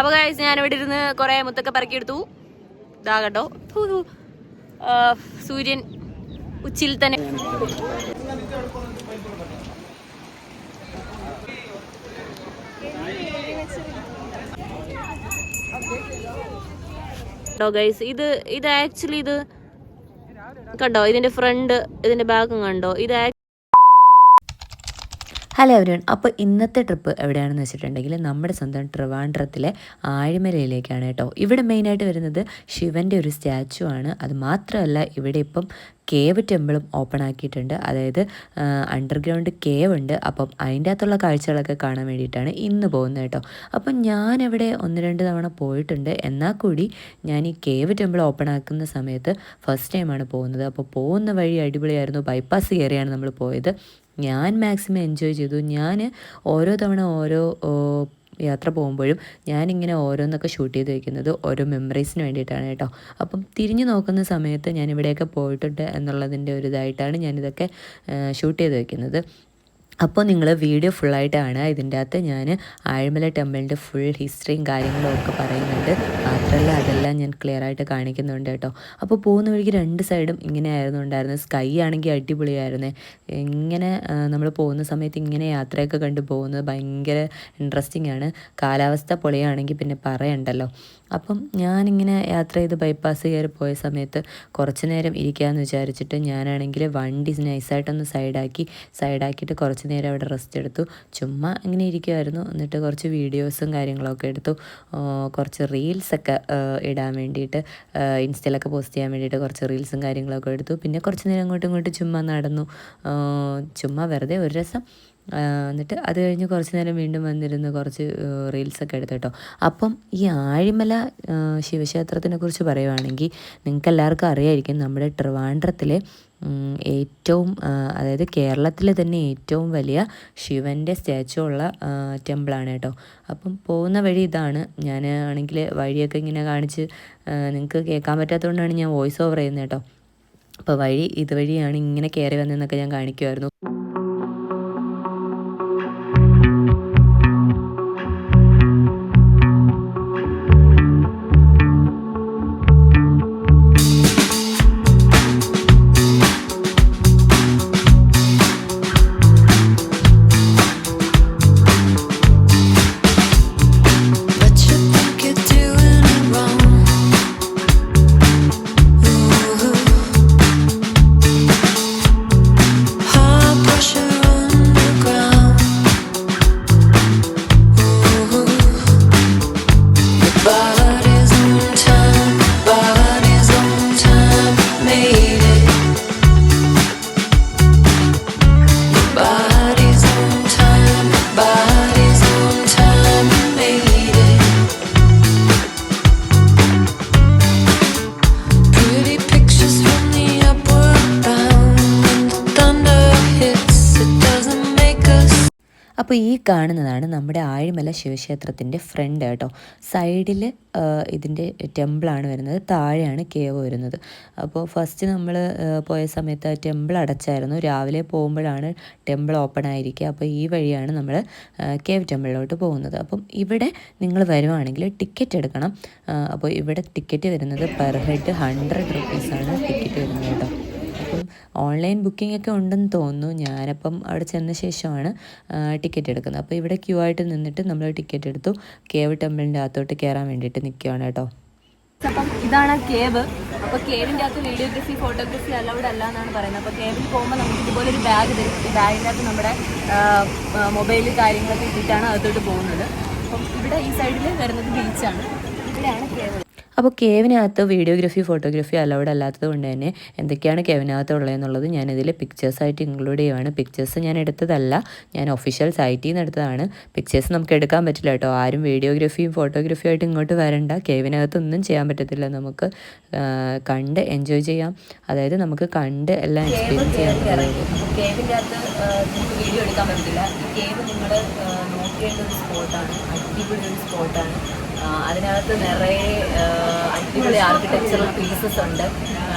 അപ്പോൾ ഗൈസ് ഞാനിവിടെ ഇരുന്ന് കുറേ മുത്തൊക്കെ പറക്കിയെടുത്തു. ഇതാ കേട്ടോ, സൂര്യൻ ഉച്ചയിൽ തന്നെ. ഗൈസ് ഇത് ആക്ച്വലി ഇത് കണ്ടോ, ഇതിന്റെ ഫ്രണ്ട് ഇതിന്റെ ബാക്കും കണ്ടോ, ഇത് ഹലോ എവരിവൺ. അപ്പോൾ ഇന്നത്തെ ട്രിപ്പ് എവിടെയാണെന്ന് വെച്ചിട്ടുണ്ടെങ്കിൽ നമ്മുടെ സ്വന്തം ട്രിവാൻഡ്രത്തിലെ ആഴിമലയിലേക്കാണ് കേട്ടോ. ഇവിടെ മെയിനായിട്ട് വരുന്നത് ശിവൻ്റെ ഒരു സ്റ്റാച്ചു ആണ്. അത് മാത്രമല്ല ഇവിടെ ഇപ്പം കേവ് ടെമ്പിളും ഓപ്പൺ ആക്കിയിട്ടുണ്ട്. അതായത് അണ്ടർഗ്രൗണ്ട് കേവ് ഉണ്ട്. അപ്പം അതിൻ്റെ അകത്തുള്ള കാഴ്ചകളൊക്കെ കാണാൻ വേണ്ടിയിട്ടാണ് ഇന്ന് പോകുന്നത് കേട്ടോ. അപ്പം ഞാനിവിടെ 1-2 തവണ പോയിട്ടുണ്ട്. എന്നാൽ കൂടി ഞാൻ ഈ കേവ് ടെമ്പിൾ ഓപ്പൺ ആക്കുന്ന സമയത്ത് ഫസ്റ്റ് ടൈമാണ് പോകുന്നത്. അപ്പോൾ പോകുന്ന വഴി അടിപൊളിയായിരുന്നു. ബൈപ്പാസ് കയറിയാണ് നമ്മൾ പോയത്. ഞാൻ മാക്സിമം എൻജോയ് ചെയ്തു. ഞാൻ ഓരോ തവണ ഓരോ യാത്ര പോകുമ്പോഴും ഞാനിങ്ങനെ ഓരോന്നൊക്കെ ഷൂട്ട് ചെയ്ത് വയ്ക്കുന്നത് ഓരോ മെമ്മറീസിന് വേണ്ടിയിട്ടാണ് കേട്ടോ. അപ്പം തിരിഞ്ഞു നോക്കുന്ന സമയത്ത് ഞാൻ ഇവിടെയൊക്കെ പോയിട്ടുണ്ട് എന്നുള്ളതിൻ്റെ ഒരു ഇതായിട്ടാണ് ഞാനിതൊക്കെ ഷൂട്ട് ചെയ്ത് വയ്ക്കുന്നത്. അപ്പോൾ നിങ്ങൾ വീഡിയോ ഫുള്ളായിട്ട് കാണുക. ഇതിൻ്റെ അകത്ത് ഞാൻ ആഴിമല ടെമ്പിളിൻ്റെ ഫുൾ ഹിസ്റ്ററിയും കാര്യങ്ങളും ഒക്കെ പറയുന്നുണ്ട്. മാത്രമല്ല അതെല്ലാം ഞാൻ ക്ലിയർ ആയിട്ട് കാണിക്കുന്നുണ്ട് കേട്ടോ. അപ്പോൾ പോകുന്ന വഴിക്ക് 2 സൈഡും ഇങ്ങനെയായിരുന്നു ഉണ്ടായിരുന്നത്. സ്കൈ ആണെങ്കിൽ അടിപൊളിയായിരുന്നേ. ഇങ്ങനെ നമ്മൾ പോകുന്ന സമയത്ത് ഇങ്ങനെ യാത്രയൊക്കെ കണ്ടു പോകുന്നത് ഭയങ്കര ഇൻട്രസ്റ്റിംഗ് ആണ്. കാലാവസ്ഥ പൊളിയാണെങ്കിൽ പിന്നെ പറയണ്ടല്ലോ. അപ്പം ഞാനിങ്ങനെ യാത്ര ചെയ്ത് ബൈപ്പാസ് കയറി പോയ സമയത്ത് കുറച്ച് നേരം ഇരിക്കാമെന്ന് വിചാരിച്ചിട്ട് ഞാനാണെങ്കിൽ വണ്ടി നൈസായിട്ടൊന്ന് സൈഡാക്കിയിട്ട് കുറച്ച് നേരം അവിടെ റെസ്റ്റ് എടുത്തു. ചുമ്മാ ഇങ്ങനെ ഇരിക്കുമായിരുന്നു. എന്നിട്ട് കുറച്ച് വീഡിയോസും കാര്യങ്ങളൊക്കെ എടുത്തു. കുറച്ച് റീൽസൊക്കെ ഇടാൻ വേണ്ടിയിട്ട് ഇൻസ്റ്റയിലൊക്കെ പോസ്റ്റ് ചെയ്യാൻ വേണ്ടിയിട്ട് കുറച്ച് റീൽസും കാര്യങ്ങളൊക്കെ എടുത്തു. പിന്നെ കുറച്ച് നേരം അങ്ങോട്ടും ഇങ്ങോട്ടും ചുമ്മാ നടന്നു. ചുമ്മാ വെറുതെ ഒരു രസം. എന്നിട്ട് അത് കഴിഞ്ഞ് കുറച്ച് നേരം വീണ്ടും വന്നിരുന്ന് കുറച്ച് റീൽസൊക്കെ എടുത്തു കേട്ടോ. അപ്പം ഈ ആഴിമല ശിവക്ഷേത്രത്തിനെ കുറിച്ച് പറയുവാണെങ്കിൽ നിങ്ങൾക്ക് എല്ലാവർക്കും അറിയായിരിക്കും, നമ്മുടെ ട്രിവാൻഡ്രത്തിലെ ഏറ്റവും അതായത് കേരളത്തിലെ തന്നെ ഏറ്റവും വലിയ ശിവൻ്റെ സ്റ്റാച്ചു ഉള്ള ടെമ്പിളാണ് കേട്ടോ. അപ്പം പോകുന്ന വഴി ഇതാണ്. ഞാൻ ആണെങ്കിൽ വഴിയൊക്കെ ഇങ്ങനെ കാണിച്ച് നിങ്ങൾക്ക് കേൾക്കാൻ പറ്റാത്തതുകൊണ്ടാണ് ഞാൻ വോയിസ് ഓവർ ചെയ്യുന്നത് കേട്ടോ. അപ്പോൾ ഇതുവഴിയാണ് ഇങ്ങനെ കയറി വന്നതെന്നൊക്കെ ഞാൻ കാണിക്കുമായിരുന്നു. അപ്പോൾ ഈ കാണുന്നതാണ് നമ്മുടെ ആഴിമല ശിവക്ഷേത്രത്തിൻ്റെ ഫ്രണ്ട് കേട്ടോ. സൈഡിൽ ഇതിൻ്റെ ടെമ്പിളാണ് വരുന്നത്, താഴെയാണ് കേവ് വരുന്നത്. അപ്പോൾ ഫസ്റ്റ് നമ്മൾ പോയ സമയത്ത് ആ ടെമ്പിൾ അടച്ചായിരുന്നു. രാവിലെ പോകുമ്പോഴാണ് ടെമ്പിൾ ഓപ്പൺ ആയിരിക്കുക. അപ്പോൾ ഈ വഴിയാണ് നമ്മൾ കേവ് ടെമ്പിളിലോട്ട് പോകുന്നത്. അപ്പം ഇവിടെ നിങ്ങൾ വരുവാണെങ്കിൽ ടിക്കറ്റ് എടുക്കണം. അപ്പോൾ ഇവിടെ ടിക്കറ്റ് വരുന്നത് പെർ ഹെഡ് 100 rupees-ആണ് ടിക്കറ്റ് വരുന്നത് കേട്ടോ. അപ്പം ഓൺലൈൻ ബുക്കിംഗ് ഒക്കെ ഉണ്ടെന്ന് തോന്നുന്നു. ഞാനപ്പം അവിടെ ചെന്ന ശേഷമാണ് ടിക്കറ്റ് എടുക്കുന്നത്. അപ്പോൾ ഇവിടെ ക്യൂ ആയിട്ട് നിന്നിട്ട് നമ്മൾ ടിക്കറ്റ് എടുത്തു. കേവ് ടെമ്പിളിൻ്റെ അകത്തോട്ട് കയറാൻ വേണ്ടിയിട്ട് നിൽക്കുകയാണ് കേട്ടോ. അപ്പം ഇതാണ് കേവ്. അപ്പോൾ കേവിൻ്റെ അകത്ത് വീഡിയോഗ്രഫി ഫോട്ടോഗ്രഫി അലൗഡ് അല്ല എന്നാണ് പറയുന്നത്. അപ്പോൾ കേവിൽ പോകുമ്പോൾ നമുക്ക് ഇതുപോലൊരു ബാഗ് തരും. ഈ ബാഗിൻ്റെ അകത്ത് നമ്മുടെ മൊബൈൽ കാര്യങ്ങളൊക്കെ ഇട്ടിട്ടാണ് അകത്തോട്ട് പോകുന്നത്. അപ്പം ഇവിടെ ഈ സൈഡിൽ വരുന്നത് ബീച്ചാണ്. ഇവിടെയാണ് കേവ്. അപ്പോൾ കേവിനകത്ത് വീഡിയോഗ്രഫി ഫോട്ടോഗ്രഫി അലൗഡ് അല്ലാത്തത് കൊണ്ട് തന്നെ എന്തൊക്കെയാണ് കേവിനകത്ത് ഉള്ളതെന്നുള്ളത് ഞാനിതിൽ പിക്ചേഴ്സായിട്ട് ഇൻക്ലൂഡ് ചെയ്യുവാണ്. പിക്ചേഴ്സ് ഞാൻ എടുത്തതല്ല, ഞാൻ ഒഫീഷ്യൽ സൈറ്റിൽ നിന്ന് എടുത്തതാണ്. പിക്ചേഴ്സ് നമുക്ക് എടുക്കാൻ പറ്റില്ല കേട്ടോ. ആരും വീഡിയോഗ്രഫിയും ഫോട്ടോഗ്രഫിയും ആയിട്ട് ഇങ്ങോട്ട് വരണ്ട. കേവിനകത്തൊന്നും ചെയ്യാൻ പറ്റത്തില്ല. നമുക്ക് കണ്ട് എൻജോയ് ചെയ്യാം. അതായത് നമുക്ക് കണ്ട് എല്ലാം എക്സ്പീരിയൻസ് ചെയ്യാൻ പറ്റും. കേവിൻ്റെ അകത്ത് നമുക്ക് വീഡിയോ എടുക്കാൻ പറ്റില്ല. ഈ കേവ് നിങ്ങൾ നോക്കേണ്ട ഒരു സ്പോട്ടാണ്. അടിപൊളി ഒരു സ്പോട്ടാണ്. അതിനകത്ത് നിറയെ അടിപൊളി ആർക്കിടെക്ചറൽ പീസസ് ഉണ്ട്.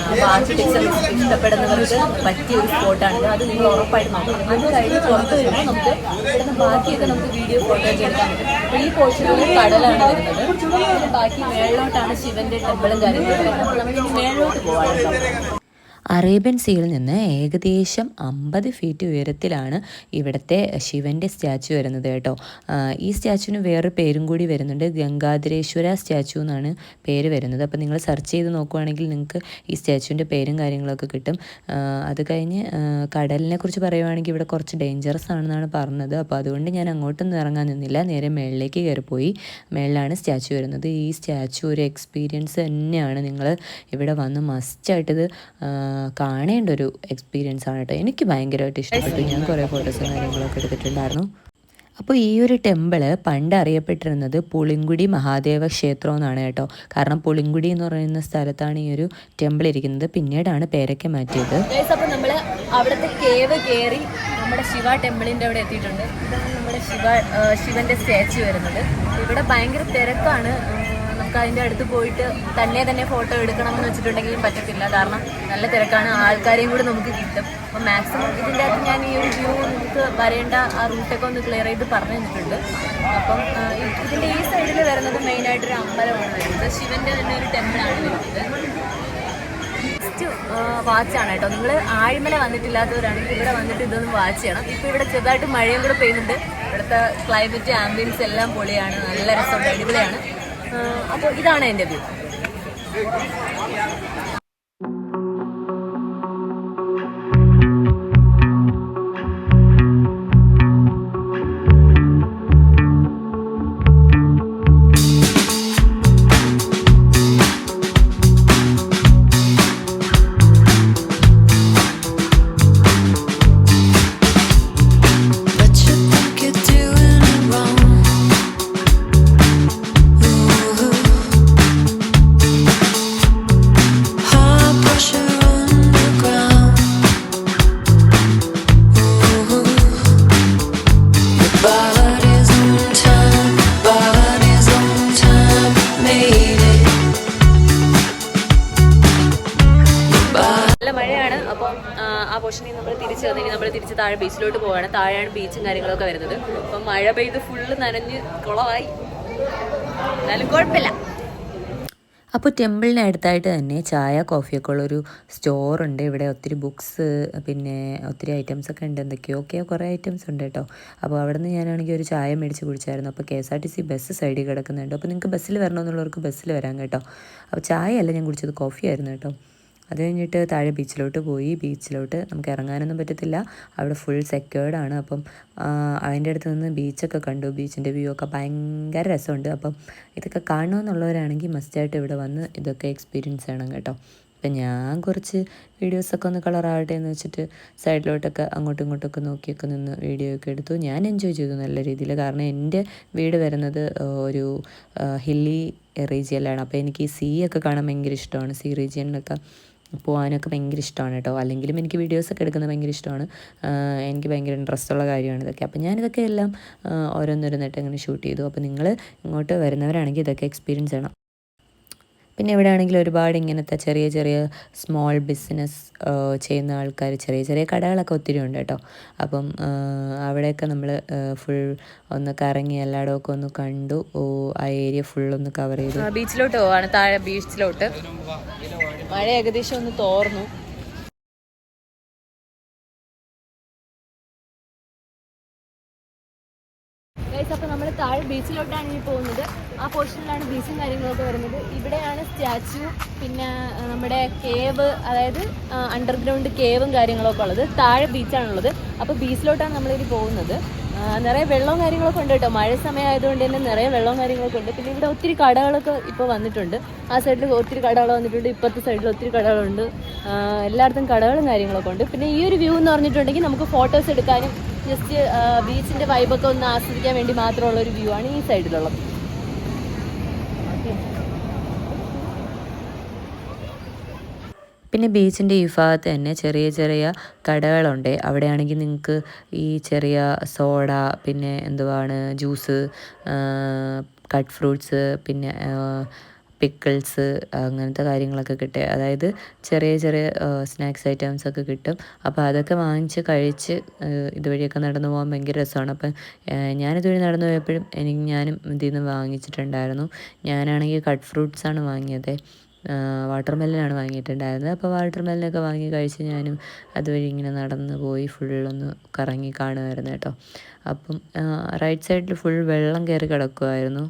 അപ്പോൾ ആർക്കിടെക്ചർ ഇഷ്ടപ്പെടുന്നവർക്ക് പറ്റിയ ഒരു സ്പോട്ടാണിത്. അത് നിങ്ങൾ ഉറപ്പായിട്ട് നോക്കണം. അത് കഴിഞ്ഞ് പുറത്ത് വരുമ്പോൾ നമുക്ക് ഇവിടുന്ന് ബാക്കിയൊക്കെ നമുക്ക് വീഡിയോ ഫോട്ടോ ഒക്കെ എടുക്കാൻ പറ്റും. അപ്പോൾ ഈ പോർഷനിൽ കടലാണ് വരുന്നത്. പിന്നെ ബാക്കി മേളിലോട്ടാണ് ശിവന്റെ ടെമ്പിളും കാര്യങ്ങളൊക്കെ വരുന്നത്. അപ്പോൾ നമ്മൾ ഇനി മേളിലോട്ട് പോകാറുണ്ട്. അറേബ്യൻ സീയിൽ നിന്ന് ഏകദേശം 50 ഫീറ്റ് ഉയരത്തിലാണ് ഇവിടുത്തെ ശിവൻ്റെ സ്റ്റാച്ചു വരുന്നത് കേട്ടോ. ഈ സ്റ്റാച്ചുവിന് വേറെ പേരും കൂടി വരുന്നുണ്ട്. ഗംഗാധരേശ്വര സ്റ്റാച്ചു എന്നാണ് പേര് വരുന്നത്. അപ്പോൾ നിങ്ങൾ സെർച്ച് ചെയ്ത് നോക്കുവാണെങ്കിൽ നിങ്ങൾക്ക് ഈ സ്റ്റാച്ചുവിൻ്റെ പേരും കാര്യങ്ങളൊക്കെ കിട്ടും. അത് കഴിഞ്ഞ് കടലിനെ കുറിച്ച് പറയുവാണെങ്കിൽ ഇവിടെ കുറച്ച് ഡേഞ്ചറസ് ആണെന്നാണ് പറഞ്ഞത്. അപ്പോൾ അതുകൊണ്ട് ഞാൻ അങ്ങോട്ടൊന്നും ഇറങ്ങാൻ നിന്നില്ല, നേരെ മേളിലേക്ക് കയറിപ്പോയി. മേളിലാണ് സ്റ്റാച്ചു വരുന്നത്. ഈ സ്റ്റാച്ചു ഒരു എക്സ്പീരിയൻസ് തന്നെയാണ്. നിങ്ങൾ ഇവിടെ വന്ന് മസ്റ്റായിട്ടിത് കാണേണ്ട ഒരു എക്സ്പീരിയൻസ് ആണ് കേട്ടോ. എനിക്ക് ഭയങ്കരമായിട്ട് ഇഷ്ടപ്പെട്ടു. ഞാൻ കുറേ ഫോട്ടോസും കാര്യങ്ങളൊക്കെ എടുത്തിട്ടുണ്ടായിരുന്നു. അപ്പോൾ ഈ ഒരു ടെമ്പിള് പണ്ട് അറിയപ്പെട്ടിരുന്നത് പുളിങ്കുടി മഹാദേവ ക്ഷേത്രം എന്നാണ് കേട്ടോ. കാരണം പുളിങ്കുടി എന്ന് പറയുന്ന സ്ഥലത്താണ് ഈ ഒരു ടെമ്പിൾ ഇരിക്കുന്നത്. പിന്നീടാണ് പേരൊക്കെ മാറ്റിയത്. അപ്പോൾ നമ്മൾ അവിടുത്തെ കേവ് കയറി നമ്മുടെ ശിവ ടെമ്പിളിൻ്റെ അവിടെ എത്തിയിട്ടുണ്ട്. ഇതാണ് നമ്മുടെ ശിവന്റെ സ്റ്റാച്ചു വരുന്നത്. ഇവിടെ ഭയങ്കര തിരക്കാണ്. നമുക്ക് അതിൻ്റെ അടുത്ത് പോയിട്ട് തന്നെ ഫോട്ടോ എടുക്കണം എന്ന് വെച്ചിട്ടുണ്ടെങ്കിലും പറ്റത്തില്ല. കാരണം നല്ല തിരക്കാണ്. ആൾക്കാരെയും കൂടി നമുക്ക് കിട്ടും. അപ്പോൾ മാക്സിമം ഇതിൻ്റെ അകത്ത് ഞാൻ ഈ ഒരു വ്യൂ നമുക്ക് വരേണ്ട ആ റൂട്ടൊക്കെ ഒന്ന് ക്ലിയർ ചെയ്ത് പറഞ്ഞു തന്നിട്ടുണ്ട്. അപ്പം ഇതിൻ്റെ ഈ സൈഡിൽ വരുന്നത് മെയിനായിട്ടൊരു അമ്പലമാണ് വരുന്നത്. ശിവൻ്റെ തന്നെ ഒരു ടെമ്പിളാണ് വരുന്നത്. ഫസ്റ്റ് വാച്ചാണ് കേട്ടോ. നിങ്ങൾ ആഴിമല വന്നിട്ടില്ലാത്തവരാണെങ്കിൽ ഇവിടെ വന്നിട്ട് ഇതൊന്ന് വാച്ച് ചെയ്യണം. ഇപ്പോൾ ഇവിടെ ചെറുതായിട്ട് മഴയും കൂടെ പെയ്യുന്നുണ്ട്. ഇവിടുത്തെ ക്ലൈമറ്റ് ആംബിയൻസ് എല്ലാം പൊളിയാണ്. നല്ല രസമുണ്ട്, അടിപൊളിയാണ്. അപ്പോൾ ഇതാണ് എൻ്റെ വ്യൂ. ആ പോർഷനിൽ നമ്മൾ തിരിച്ച് വന്നെങ്കിൽ നമ്മൾ തിരിച്ച് താഴെ ബീച്ചിലോട്ട് പോവുകയാണ്. താഴെയാണ് ബീച്ചും കാര്യങ്ങളൊക്കെ വരുന്നത്. അപ്പം മഴ പെയ്ത് ഫുള്ള് നനഞ്ഞ് കുളമായി. എന്നാലും കുഴപ്പമില്ല. അപ്പോൾ ടെമ്പിളിന് അടുത്തായിട്ട് തന്നെ ചായ കോഫിയൊക്കെ ഉള്ളൊരു സ്റ്റോറുണ്ട്. ഇവിടെ ഒത്തിരി ബുക്സ് പിന്നെ ഒത്തിരി ഐറ്റംസൊക്കെ ഉണ്ട്. എന്തൊക്കെയൊക്കെ കുറേ ഐറ്റംസ് ഉണ്ട് കേട്ടോ. അപ്പോൾ അവിടെ നിന്ന് ഞാനാണെങ്കിൽ ഒരു ചായ മേടിച്ച് കുടിച്ചായിരുന്നു. അപ്പോൾ KSRTC ബസ് സൈഡിൽ കിടക്കുന്നുണ്ട്. അപ്പോൾ നിങ്ങൾക്ക് ബസ്സിൽ വരണമെന്നുള്ളവർക്ക് ബസ്സിൽ വരാം കേട്ടോ. അപ്പോൾ ചായയല്ല ഞാൻ കുടിച്ചത്, കോഫിയായിരുന്നു കേട്ടോ. അത് കഴിഞ്ഞിട്ട് താഴെ ബീച്ചിലോട്ട് പോയി. ബീച്ചിലോട്ട് നമുക്ക് ഇറങ്ങാനൊന്നും പറ്റത്തില്ല, അവിടെ ഫുൾ സെക്യൂർഡാണ്. അപ്പം അതിൻ്റെ അടുത്ത് നിന്ന് ബീച്ചൊക്കെ കണ്ടു. ബീച്ചിൻ്റെ വ്യൂ ഒക്കെ ഭയങ്കര രസമുണ്ട്. അപ്പം ഇതൊക്കെ കാണണമെന്നുള്ളവരാണെങ്കിൽ മസ്റ്റായിട്ട് ഇവിടെ വന്ന് ഇതൊക്കെ എക്സ്പീരിയൻസ് ചെയ്യണം കേട്ടോ. അപ്പം ഞാൻ കുറച്ച് വീഡിയോസൊക്കെ ഒന്ന് കളറാവട്ടെ എന്ന് വെച്ചിട്ട് സൈഡിലോട്ടൊക്കെ അങ്ങോട്ടും ഇങ്ങോട്ടൊക്കെ നോക്കിയൊക്കെ നിന്ന് വീഡിയോ ഒക്കെ എടുത്തു. ഞാൻ എൻജോയ് ചെയ്തു നല്ല രീതിയിൽ. കാരണം എൻ്റെ വീട് വരുന്നത് ഒരു ഹില്ലി റീജിയനിലാണ്. അപ്പോൾ എനിക്ക് സീ ഒക്കെ കാണാൻ ഭയങ്കര ഇഷ്ടമാണ്. സീ റീജിയനിലൊക്കെ പോകാനൊക്കെ ഭയങ്കര ഇഷ്ടമാണ് കേട്ടോ. അല്ലെങ്കിലും എനിക്ക് വീഡിയോസൊക്കെ എടുക്കുന്നത് ഭയങ്കര ഇഷ്ടമാണ്. എനിക്ക് ഭയങ്കര ഇൻട്രസ്റ്റ് ഉള്ള കാര്യമാണ് ഇതൊക്കെ. അപ്പോൾ ഞാനിതൊക്കെ എല്ലാം ഓരോന്നോരോന്നായിട്ട് അങ്ങനെ ഷൂട്ട് ചെയ്തു. അപ്പോൾ നിങ്ങൾ ഇങ്ങോട്ട് വരുന്നവരാണെങ്കിൽ ഇതൊക്കെ എക്സ്പീരിയൻസ് ചെയ്യണം. പിന്നെ ഇവിടെ ആണെങ്കിൽ ഒരുപാട് ഇങ്ങനത്തെ ചെറിയ ചെറിയ സ്മോൾ ബിസിനസ് ചെയ്യുന്ന ആൾക്കാർ, ചെറിയ ചെറിയ കടകളൊക്കെ ഒത്തിരി ഉണ്ട് കേട്ടോ. അപ്പം അവിടെയൊക്കെ നമ്മൾ ഫുൾ ഒന്ന് കറങ്ങി എല്ലായിടമൊക്കെ ഒന്ന് കണ്ടു. ആ ഏരിയ ഫുള്ളൊന്ന് കവർ ചെയ്തു. ബീച്ചിലോട്ട് പോവാണ്. താഴെ ബീച്ചിലോട്ട് മഴ ഏകദേശം ഒന്ന് തോർന്നു. അപ്പോൾ നമ്മൾ താഴെ ബീച്ചിലോട്ടാണ് ഇനി പോകുന്നത്. ആ പോർഷനിലാണ് ബീച്ചും കാര്യങ്ങളൊക്കെ വരുന്നത്. ഇവിടെയാണ് സ്റ്റാച്ചു, പിന്നെ നമ്മുടെ കേവ്, അതായത് അണ്ടർഗ്രൗണ്ട് കേവും കാര്യങ്ങളൊക്കെ ഉള്ളത്. താഴെ ബീച്ചാണുള്ളത്. അപ്പോൾ ബീച്ചിലോട്ടാണ് നമ്മളിനി പോകുന്നത്. നിറയെ വെള്ളവും കാര്യങ്ങളൊക്കെ ഉണ്ട് കേട്ടോ. മഴ സമയമായതുകൊണ്ട് തന്നെ നിറയെ വെള്ളവും കാര്യങ്ങളൊക്കെ ഉണ്ട്. പിന്നെ ഇവിടെ ഒത്തിരി കടകളൊക്കെ ഇപ്പോൾ വന്നിട്ടുണ്ട്. ആ സൈഡിൽ ഒത്തിരി കടകൾ വന്നിട്ടുണ്ട്, ഇപ്പുറത്തെ സൈഡിൽ ഒത്തിരി കടകളുണ്ട്. എല്ലായിടത്തും കടകളും കാര്യങ്ങളൊക്കെ ഉണ്ട്. പിന്നെ ഈ ഒരു വ്യൂ എന്ന് പറഞ്ഞിട്ടുണ്ടെങ്കിൽ നമുക്ക് ഫോട്ടോസ് എടുക്കാനും ജസ്റ്റ് ബീച്ചിൻ്റെ വൈബൊക്കെ ഒന്ന് ആസ്വദിക്കാൻ വേണ്ടി മാത്രമുള്ള ഒരു വ്യൂ ആണ് ഈ സൈഡിലുള്ളത്. പിന്നെ ബീച്ചിൻ്റെ ഈ ഭാഗത്ത് തന്നെ ചെറിയ ചെറിയ കടകളുണ്ട്. അവിടെയാണെങ്കിൽ നിങ്ങൾക്ക് ഈ ചെറിയ സോഡ, പിന്നെ എന്തുവാണ് ജ്യൂസ്, കട്ട് ഫ്രൂട്ട്സ്, പിന്നെ പിക്കിൾസ്, അങ്ങനത്തെ കാര്യങ്ങളൊക്കെ കിട്ടുക. അതായത് ചെറിയ ചെറിയ സ്നാക്സ് ഐറ്റംസൊക്കെ കിട്ടും. അപ്പോൾ അതൊക്കെ വാങ്ങിച്ച് കഴിച്ച് ഇതുവഴിയൊക്കെ നടന്നു പോകാൻ ഭയങ്കര രസമാണ്. അപ്പം ഞാനിതുവഴി നടന്നു പോയപ്പോഴും ഞാനും ഇതിൽ നിന്ന് വാങ്ങിച്ചിട്ടുണ്ടായിരുന്നു. ഞാനാണെങ്കിൽ കട്ട് ഫ്രൂട്ട്സാണ് വാങ്ങിയത്. വാട്ടർ മെലനാണ് വാങ്ങിയിട്ടുണ്ടായിരുന്നത്. അപ്പോൾ വാട്ടർ മെലനൊക്കെ വാങ്ങി കഴിച്ച് ഞാനും അതുവഴി ഇങ്ങനെ നടന്ന് പോയി ഫുള്ളൊന്ന് കറങ്ങി കാണുമായിരുന്നു കേട്ടോ. അപ്പം റൈറ്റ് സൈഡിൽ ഫുൾ വെള്ളം കയറി കിടക്കുമായിരുന്നു.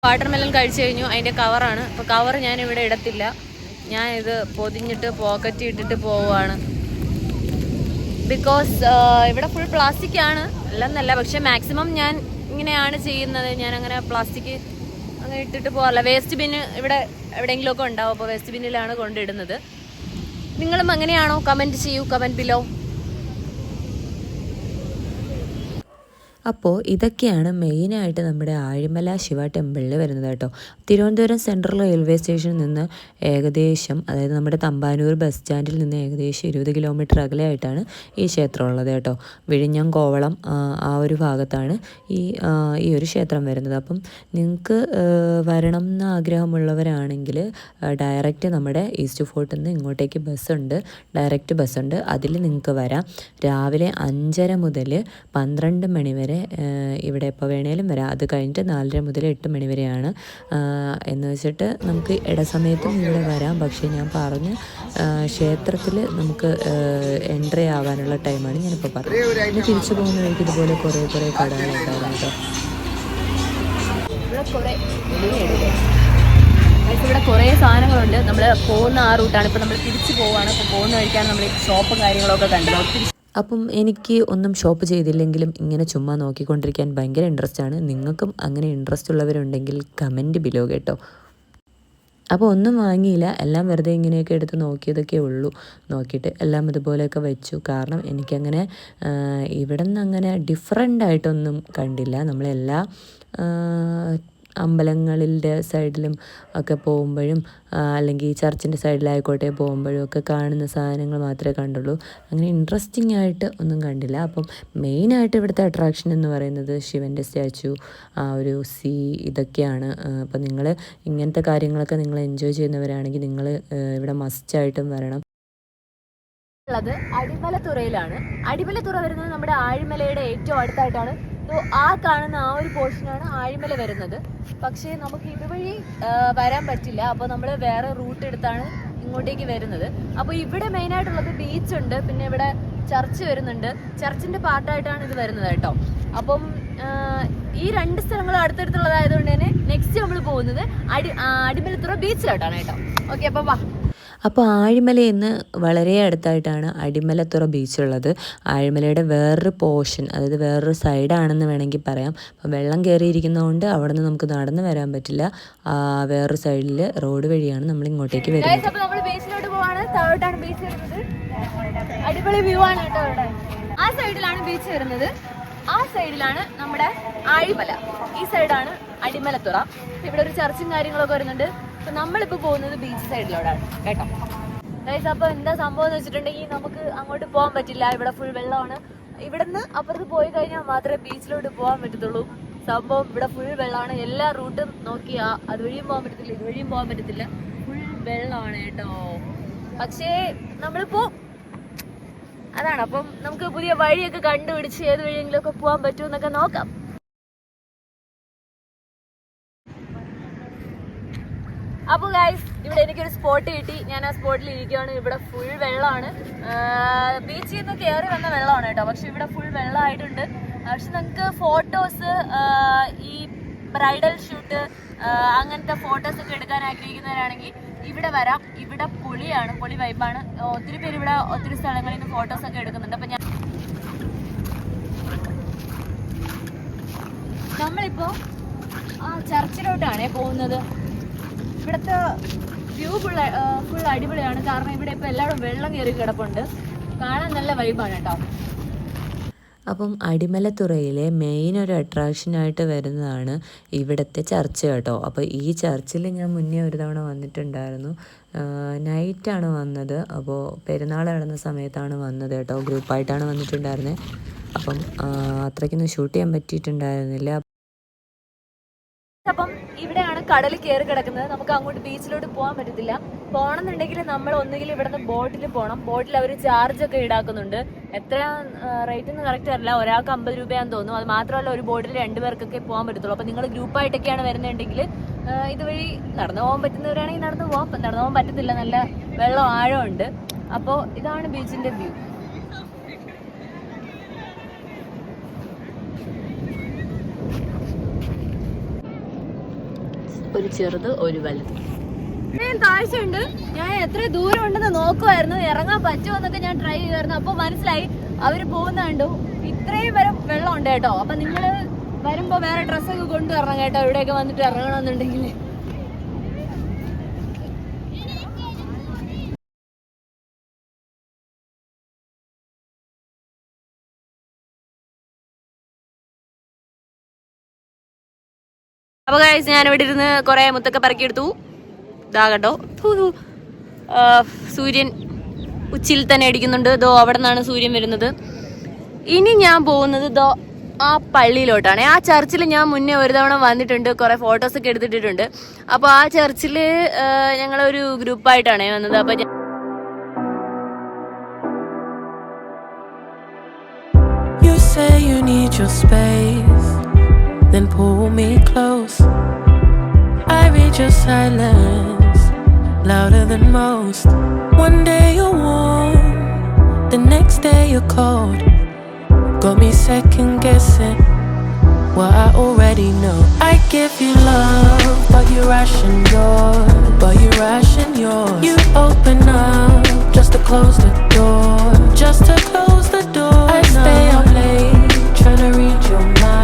വാട്ടർ മെലൺ കഴിച്ചു കഴിഞ്ഞു. അതിൻ്റെ കവറാണ്. അപ്പോൾ കവർ ഞാൻ ഇവിടെ ഇടത്തില്ല. ഞാൻ ഇത് പൊതിഞ്ഞിട്ട് പോക്കറ്റ് ഇട്ടിട്ട് പോവുകയാണ്. ബിക്കോസ് ഇവിടെ ഫുൾ പ്ലാസ്റ്റിക് ആണ്. അല്ലെന്നല്ല, പക്ഷെ മാക്സിമം ഞാൻ ഇങ്ങനെയാണ് ചെയ്യുന്നത്. ഞാൻ അങ്ങനെ പ്ലാസ്റ്റിക് അങ്ങനെ ഇട്ടിട്ട് പോകാറില്ല. വേസ്റ്റ് ബിന്ന് ഇവിടെ എവിടെയെങ്കിലുമൊക്കെ ഉണ്ടാവും. അപ്പോൾ വേസ്റ്റ് ബിന്നിലാണ് കൊണ്ടിടുന്നത്. നിങ്ങളും അങ്ങനെയാണോ? കമൻറ്റ് ചെയ്യൂ, കമൻറ്റ് ബിലോ. അപ്പോൾ ഇതൊക്കെയാണ് മെയിനായിട്ട് നമ്മുടെ ആഴിമല ശിവ ടെമ്പിളിൽ വരുന്നത് കേട്ടോ. തിരുവനന്തപുരം സെൻട്രൽ റെയിൽവേ സ്റ്റേഷനിൽ നിന്ന് ഏകദേശം, അതായത് നമ്മുടെ തമ്പാനൂർ ബസ് സ്റ്റാൻഡിൽ നിന്ന് ഏകദേശം 20 കിലോമീറ്റർ അകലെയായിട്ടാണ് ഈ ക്ഷേത്രം ഉള്ളത് കേട്ടോ. വിഴിഞ്ഞം, കോവളം ആ ഒരു ഭാഗത്താണ് ഈ ഒരു ക്ഷേത്രം വരുന്നത്. അപ്പം നിങ്ങൾക്ക് വരണം എന്ന് ആഗ്രഹമുള്ളവരാണെങ്കിൽ ഡയറക്റ്റ് നമ്മുടെ ഈസ്റ്റ് ഫോർട്ടിൽ നിന്ന് ഇങ്ങോട്ടേക്ക് ബസ്സുണ്ട്, ഡയറക്റ്റ് ബസ്സുണ്ട്. അതിൽ നിങ്ങൾക്ക് വരാം. രാവിലെ 5:30 മുതൽ 12 മണി വരെ ഇവിടെ എപ്പോൾ വേണേലും വരാം. അത് കഴിഞ്ഞിട്ട് 4:30 മുതൽ 8 മണി വരെയാണ്. എന്ന് വെച്ചിട്ട് നമുക്ക് ഇടസമയത്തും ഇവിടെ വരാം. പക്ഷേ ഞാൻ പറഞ്ഞ ക്ഷേത്രത്തിൽ നമുക്ക് എൻട്രി ആവാനുള്ള ടൈമാണ് ഞാനിപ്പോൾ പറഞ്ഞത്. ഇനി തിരിച്ചു പോകുന്ന വഴിക്ക് ഇതുപോലെ കുറേ കടകളുണ്ടായിരുന്നു കേട്ടോ. ഇവിടെ കുറേ സാധനങ്ങളുണ്ട്. നമ്മൾ പോകുന്ന ആ റൂട്ടാണ്. ഇപ്പോൾ നമ്മൾ തിരിച്ചു പോവുകയാണ്. അപ്പോൾ പോകുന്ന വഴിക്കാണ് നമ്മൾ ഷോപ്പും കാര്യങ്ങളൊക്കെ കണ്ടത്. അപ്പം എനിക്ക് ഒന്നും ഷോപ്പ് ചെയ്തില്ലെങ്കിലും ഇങ്ങനെ ചുമ്മാ നോക്കിക്കൊണ്ടിരിക്കാൻ ഭയങ്കര ഇൻട്രസ്റ്റാണ്. നിങ്ങൾക്കും അങ്ങനെ ഇൻട്രസ്റ്റ് ഉള്ളവരുണ്ടെങ്കിൽ കമൻറ്റ് ബിലോ കേട്ടോ. അപ്പോൾ ഒന്നും വാങ്ങിയില്ല, എല്ലാം വെറുതെ ഇങ്ങനെയൊക്കെ എടുത്ത് നോക്കിയതൊക്കെ ഉള്ളൂ. നോക്കിയിട്ട് എല്ലാം ഇതുപോലെയൊക്കെ വെച്ചു. കാരണം എനിക്കങ്ങനെ ഇവിടെ നിന്ന് അങ്ങനെ ഡിഫറൻ്റായിട്ടൊന്നും കണ്ടില്ല. നമ്മളെല്ലാ അമ്പലങ്ങളിൻ്റെ സൈഡിലും ഒക്കെ പോകുമ്പോഴും അല്ലെങ്കിൽ ചർച്ചിൻ്റെ സൈഡിലായിക്കോട്ടെ പോകുമ്പോഴും ഒക്കെ കാണുന്ന സാധനങ്ങൾ മാത്രമേ കണ്ടുള്ളൂ. അങ്ങനെ ഇൻട്രസ്റ്റിംഗ് ആയിട്ട് ഒന്നും കണ്ടില്ല. അപ്പം മെയിനായിട്ട് ഇവിടുത്തെ അട്രാക്ഷൻ എന്ന് പറയുന്നത് ശിവൻ്റെ സ്റ്റാച്ചു, ആ ഒരു ഇതൊക്കെയാണ്. അപ്പം നിങ്ങൾ ഇങ്ങനത്തെ കാര്യങ്ങളൊക്കെ നിങ്ങൾ എൻജോയ് ചെയ്യുന്നവരാണെങ്കിൽ നിങ്ങൾ ഇവിടെ മസ്റ്റായിട്ടും വരണം. ഉള്ളത് അടിമലത്തുറയിലാണ്. അടിമലത്തുറ വരുന്നത് നമ്മുടെ ആഴിമലയുടെ ഏറ്റവും അടുത്തായിട്ടാണ്. ആ കാണുന്ന ആ ഒരു പോർഷനാണ് ആഴിമല വരുന്നത്. പക്ഷേ നമുക്ക് ഇതുവഴി വരാൻ പറ്റില്ല. അപ്പോൾ നമ്മൾ വേറെ റൂട്ട് എടുത്താണ് ഇങ്ങോട്ടേക്ക് വരുന്നത്. അപ്പോൾ ഇവിടെ മെയിനായിട്ടുള്ളത് ബീച്ചുണ്ട്, പിന്നെ ഇവിടെ ചർച്ച് വരുന്നുണ്ട്. ചർച്ചിൻ്റെ പാർട്ടായിട്ടാണ് ഇത് വരുന്നത് കേട്ടോ. അപ്പം ഈ രണ്ട് സ്ഥലങ്ങളും അടുത്തടുത്തുള്ളതായതുകൊണ്ട് തന്നെ നെക്സ്റ്റ് നമ്മൾ പോകുന്നത് അടിമലത്തുറ ബീച്ചിലോട്ടാണ് കേട്ടോ. ഓക്കെ, അപ്പോൾ വാ. അപ്പോൾ ആഴിമലയിൽ നിന്ന് വളരെ അടുത്തായിട്ടാണ് അടിമലത്തുറ ബീച്ചുള്ളത്. ആഴിമലയുടെ വേറൊരു പോർഷൻ, അതായത് വേറൊരു സൈഡാണെന്ന് വേണമെങ്കിൽ പറയാം. അപ്പോൾ വെള്ളം കയറിയിരിക്കുന്നതുകൊണ്ട് അവിടെ നിന്ന് നമുക്ക് നടന്ന് വരാൻ പറ്റില്ല. വേറൊരു സൈഡിൽ റോഡ് വഴിയാണ് നമ്മൾ ഇങ്ങോട്ടേക്ക് വരുന്നത്. അപ്പോൾ നമ്മൾ ബീച്ചിലോട്ട് പോവാണ്. താഴോട്ടാണ് ബീച്ച് വരുന്നത്. അടിപൊളി വ്യൂ ആണ് കേട്ടോ അവിടെ. ആ സൈഡിലാണ് ബീച്ച് വരുന്നത്, ആ സൈഡിലാണ് നമ്മുടെ ആഴിമല, ഈ സൈഡാണ് അടിമലത്തുറ. ഇവിടെ ഒരു ചർച്ചും കാര്യങ്ങളൊക്കെ വരുന്നുണ്ട്. അപ്പൊ നമ്മളിപ്പോ പോകുന്നത് ബീച്ച് സൈഡിലോട്ടാണ് കേട്ടോ. അപ്പൊ എന്താ സംഭവം എന്ന് വെച്ചിട്ടുണ്ടെങ്കിൽ നമുക്ക് അങ്ങോട്ട് പോകാൻ പറ്റില്ല, ഇവിടെ ഫുൾ വെള്ളമാണ്. ഇവിടുന്ന് അപ്പുറത്ത് പോയി കഴിഞ്ഞാൽ മാത്രമേ ബീച്ചിലോട്ട് പോകാൻ പറ്റത്തുള്ളൂ. സംഭവം ഇവിടെ ഫുൾ വെള്ളമാണ്. എല്ലാ റൂട്ടും നോക്കിയാ അതുവഴിയും പോകാൻ പറ്റത്തില്ല, ഇതുവഴിയും പോകാൻ പറ്റത്തില്ല, ഫുൾ വെള്ളമാണ് കേട്ടോ. പക്ഷേ നമ്മളിപ്പോ അതാണ്. അപ്പം നമുക്ക് പുതിയ വഴിയൊക്കെ കണ്ടുപിടിച്ച് ഏത് വഴിയെങ്കിലും ഒക്കെ പോകാൻ പറ്റുമെന്നൊക്കെ നോക്കാം. അപ്പോൾ ഗൈസ്, ഇവിടെ എനിക്കൊരു സ്പോട്ട് കിട്ടി. ഞാൻ ആ സ്പോട്ടിൽ ഇരിക്കുകയാണ്. ഇവിടെ ഫുൾ വെള്ളമാണ്. ബീച്ചിൽ നിന്ന് കയറി വന്ന വെള്ളമാണ് കേട്ടോ. പക്ഷെ ഇവിടെ ഫുൾ വെള്ളമായിട്ടുണ്ട്. പക്ഷെ നിങ്ങൾക്ക് ഫോട്ടോസ്, ഈ ബ്രൈഡൽ ഷൂട്ട്, അങ്ങനത്തെ ഫോട്ടോസ് ഒക്കെ എടുക്കാൻ ആഗ്രഹിക്കുന്നവരാണെങ്കിൽ ഇവിടെ വരാം. ഇവിടെ പൊളിയാണ്, പൊളി വൈബാണ്. ഒത്തിരി പേര് ഇവിടെ ഒത്തിരി സ്ഥലങ്ങളിൽ നിന്ന് ഫോട്ടോസ് ഒക്കെ എടുക്കുന്നുണ്ട്. അപ്പം നമ്മളിപ്പോൾ ചർച്ചിലോട്ടാണ് പോകുന്നത്. ഇവിടുത്തെ വ്യൂ ഫുൾ അടിപൊളിയാണ്. കാരണം ഇവിടെ ഇപ്പോൾ എല്ലാവരും വെള്ളം കയറി കിടപ്പുണ്ട്. കാണാൻ നല്ല വൈബാണ് കേട്ടോ. അപ്പം അടിമലത്തുറയിലെ മെയിൻ ഒരു അട്രാക്ഷനായിട്ട് വരുന്നതാണ് ഇവിടുത്തെ ചർച്ച് കേട്ടോ. അപ്പോൾ ഈ ചർച്ചിൽ ഞാൻ മുന്നേ ഒരു തവണ വന്നിട്ടുണ്ടായിരുന്നു. നൈറ്റാണ് വന്നത്. അപ്പോൾ പെരുന്നാൾ നടന്ന സമയത്താണ് വന്നത് കേട്ടോ. ഗ്രൂപ്പായിട്ടാണ് വന്നിട്ടുണ്ടായിരുന്നത്. അപ്പം അത്രയ്ക്കൊന്നും ഷൂട്ട് ചെയ്യാൻ പറ്റിയിട്ടുണ്ടായിരുന്നില്ല. ഇവിടെയാണ് കടൽ കയറി കിടക്കുന്നത്. നമുക്ക് അങ്ങോട്ട് ബീച്ചിലോട്ട് പോകാൻ പറ്റത്തില്ല. പോകണമെന്നുണ്ടെങ്കിൽ നമ്മൾ ഒന്നുകിൽ ഇവിടുന്ന് ബോട്ടിൽ പോകണം. ബോട്ടിൽ അവർ ചാർജ് ഒക്കെ ഈടാക്കുന്നുണ്ട്. എത്ര റേറ്റ് എന്ന് കറക്റ്റ് അറിയില്ല. ഒരാൾക്ക് 50 രൂപയാന്ന് തോന്നുന്നു. അത് മാത്രമല്ല ഒരു ബോട്ടിൽ 2 പേർക്കൊക്കെ പോകാൻ പറ്റത്തുള്ളൂ. അപ്പോൾ നിങ്ങൾ ഗ്രൂപ്പായിട്ടൊക്കെയാണ് വരുന്നുണ്ടെങ്കിൽ ഇതുവഴി നടന്നു പോകാൻ പറ്റുന്നവരാണെങ്കിൽ നടന്നു പോകാൻ പറ്റത്തില്ല. നല്ല വെള്ളം ആഴമുണ്ട്. അപ്പോൾ ഇതാണ് ബീച്ചിന്റെ വ്യൂ. ഒരു ചെറുത് ഒരു വലുത്. താഴ്ചയുണ്ട്. ഞാൻ എത്ര ദൂരം ഉണ്ടെന്ന് നോക്കുമായിരുന്നു. ഇറങ്ങാൻ പറ്റുമോ എന്നൊക്കെ ഞാൻ ട്രൈ ചെയ്യുമായിരുന്നു. അപ്പൊ മനസ്സിലായി അവര് പോകുന്ന കണ്ടു. ഇത്രയും വരെ വെള്ളം ഉണ്ട് കേട്ടോ. അപ്പൊ നിങ്ങള് വരുമ്പോ വേറെ ഡ്രസ്സൊക്കെ കൊണ്ടുവരണം കേട്ടോ. ഇവിടെയൊക്കെ വന്നിട്ട് ഇറങ്ങണമെന്നുണ്ടെങ്കിൽ. അപ്പൊ ഗൈസ് ഞാൻ ഇവിടെ ഇരുന്ന് കുറെ മുത്തൊക്കെ പറക്കിയെടുത്തു. ഇതാ കേട്ടോ, സൂര്യൻ ഉച്ചയിൽ തന്നെ അടിക്കുന്നുണ്ട്. ദോ അവിടെ നിന്നാണ് സൂര്യൻ വരുന്നത്. ഇനി ഞാൻ പോകുന്നത് ദോ ആ പള്ളിയിലോട്ടാണ്. ആ ചർച്ചിൽ ഞാൻ മുന്നേ ഒരു തവണ വന്നിട്ടുണ്ട്. കുറെ ഫോട്ടോസൊക്കെ എടുത്തിട്ടുണ്ട്. അപ്പോൾ ആ ചർച്ചിൽ ഞങ്ങളൊരു ഗ്രൂപ്പായിട്ടാണ് വന്നത്. അപ്പൊ then pull me close. I read your silence louder than most. One day you're warm, the next day you're cold. Got me second guessing what I already know. I give you love, but you ration yours. You open up just to close the door. I stay up late trying to read your mind.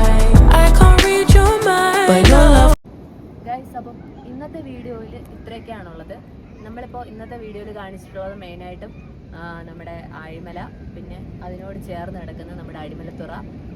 അപ്പം ഇന്നത്തെ വീഡിയോയിൽ ഇത്രയൊക്കെയാണുള്ളത്. നമ്മളിപ്പോൾ ഇന്നത്തെ വീഡിയോയിൽ കാണിച്ചിട്ടുള്ളത് മെയിനായിട്ടും നമ്മുടെ ആഴിമല, പിന്നെ അതിനോട് ചേർന്ന് കിടക്കുന്ന നമ്മുടെ അടിമലത്തുറ,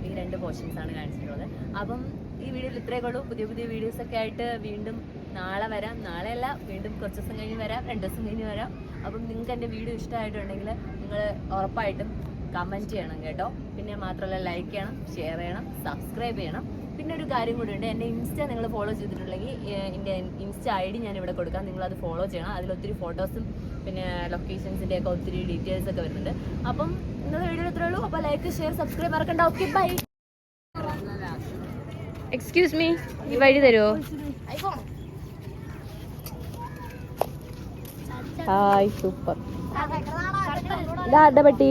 ഈ 2 പോർഷൻസാണ് കാണിച്ചിട്ടുള്ളത്. അപ്പം ഈ വീഡിയോയിൽ ഇത്രയൊക്കെ ഉള്ളൂ. പുതിയ പുതിയ വീഡിയോസൊക്കെ ആയിട്ട് വീണ്ടും നാളെ വരാം. നാളെയല്ല, വീണ്ടും കുറച്ച് ദിവസം കഴിഞ്ഞ് വരാം, 2 ദിവസം കഴിഞ്ഞ് വരാം. അപ്പം നിങ്ങൾക്ക് എൻ്റെ വീഡിയോ ഇഷ്ടമായിട്ടുണ്ടെങ്കിൽ നിങ്ങൾ ഉറപ്പായിട്ടും കമൻറ്റ് ചെയ്യണം കേട്ടോ. പിന്നെ മാത്രമല്ല ലൈക്ക് ചെയ്യണം, ഷെയർ ചെയ്യണം, സബ്സ്ക്രൈബ് ചെയ്യണം. പിന്നെ ഒരു കാര്യം കൂടി ഉണ്ട്. എൻ്റെ ഇൻസ്റ്റ നിങ്ങൾ ഫോളോ ചെയ്തിട്ടുണ്ടെങ്കിൽ എൻ്റെ ഇൻസ്റ്റ ID ഞാൻ ഇവിടെ കൊടുക്കാം. നിങ്ങളത് ഫോളോ ചെയ്യണം. അതിലൊത്തിരി ഫോട്ടോസും പിന്നെ ലൊക്കേഷൻസിൻ്റെ ഒക്കെ ഒത്തിരി ഡീറ്റെയിൽസ് ഒക്കെ വരുന്നുണ്ട്. അപ്പം ഇന്നത്തെ വീഡിയോ ഇത്രേ ഉള്ളൂ. അപ്പോൾ ലൈക്ക്, ഷെയർ, സബ്സ്ക്രൈബ് മറക്കണ്ട. Okay, bye. എക്സ്ക്യൂസ് മീ, ഈ വഴി തരുമോ? Hi, super. ഇതാ പട്ടി.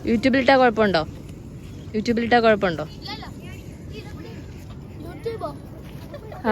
യൂട്യൂബിലിട്ടാ കുഴപ്പമുണ്ടോ? ആ